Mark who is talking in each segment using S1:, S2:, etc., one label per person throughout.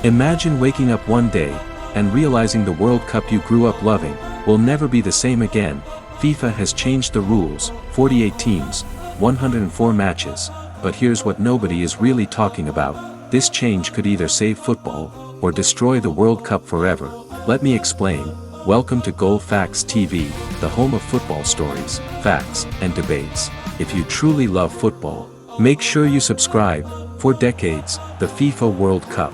S1: Imagine waking up one day and realizing the World Cup you grew up loving will never be the same again. FIFA has changed the rules, 48 teams, 104 matches, but here's what nobody is really talking about. This change could either save football or destroy the World Cup forever. Let me explain. Welcome to Goal Facts TV, the home of football stories, facts, and debates. If you truly love football, make sure you subscribe. For decades, the FIFA World Cup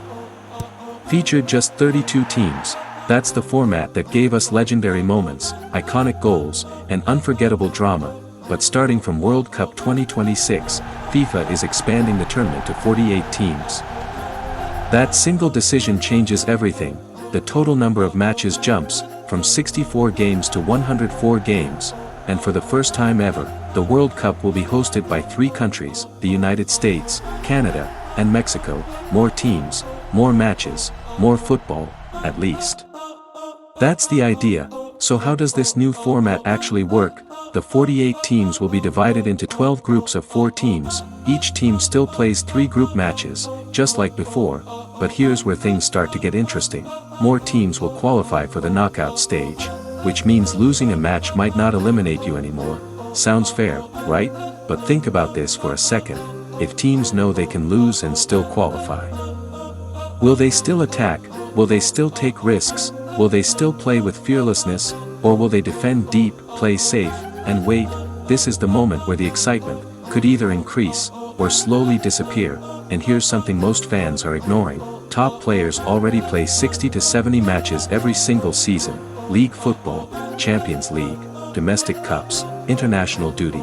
S1: featured just 32 teams. That's the format that gave us legendary moments, iconic goals, and unforgettable drama. But starting from World Cup 2026, FIFA is expanding the tournament to 48 teams. That single decision changes everything. The total number of matches jumps from 64 games to 104 games, and for the first time ever, the World Cup will be hosted by 3 countries, the United States, Canada, and Mexico. More teams, more matches, more football, at least. That's the idea. So how does this new format actually work? The 48 teams will be divided into 12 groups of 4 teams. Each team still plays 3 group matches, just like before, but here's where things start to get interesting. More teams will qualify for the knockout stage, which means losing a match might not eliminate you anymore. Sounds fair, right? But think about this for a second. If teams know they can lose and still qualify, will they still attack? Will they still take risks? Will they still play with fearlessness? Or will they defend deep, play safe, and wait? This is the moment where the excitement could either increase or slowly disappear. And here's something most fans are ignoring. Top players already play 60 to 70 matches every single season. League football, Champions League, domestic cups, international duty.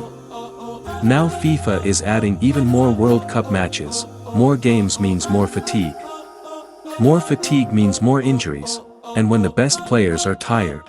S1: Now FIFA is adding even more World Cup matches. More games means more fatigue. More fatigue means more injuries. And when the best players are tired,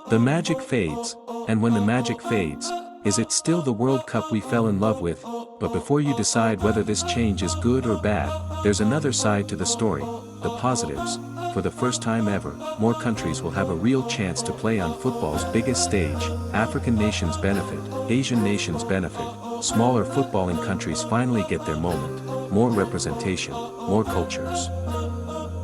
S1: the magic fades. And when the magic fades, is it still the World Cup we fell in love with? But before you decide whether this change is good or bad, there's another side to the story, the positives. For the first time ever, more countries will have a real chance to play on football's biggest stage. African nations benefit, Asian nations benefit, smaller footballing countries finally get their moment. More representation, more cultures,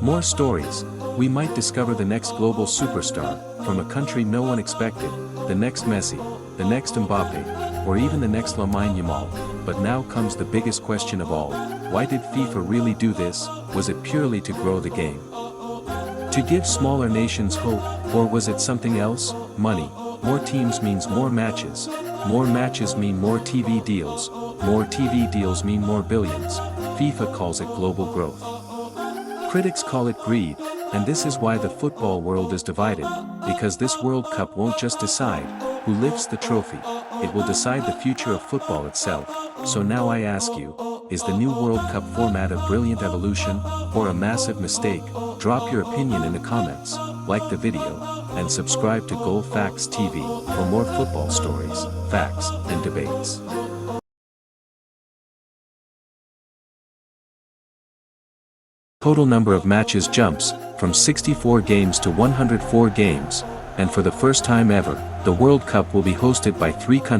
S1: more stories. We might discover the next global superstar, from a country no one expected, the next Messi, the next Mbappe, or even the next Lamine Yamal. But now comes the biggest question of all. Why did FIFA really do this? Was it purely to grow the game, to give smaller nations hope, or was it something else? Money. More teams means more matches. More matches mean more TV deals. More TV deals mean more billions. FIFA calls it global growth. Critics call it greed. And this is why the football world is divided, because this World Cup won't just decide who lifts the trophy, it will decide the future of football itself. So now I ask you, is the new World Cup format a brilliant evolution, or a massive mistake? Drop your opinion in the comments, like the video, and subscribe to Goal Facts TV for more football stories, facts, and debates. Total number of matches jumps from 64 games to 104 games, and for the first time ever, the World Cup will be hosted by 3 countries.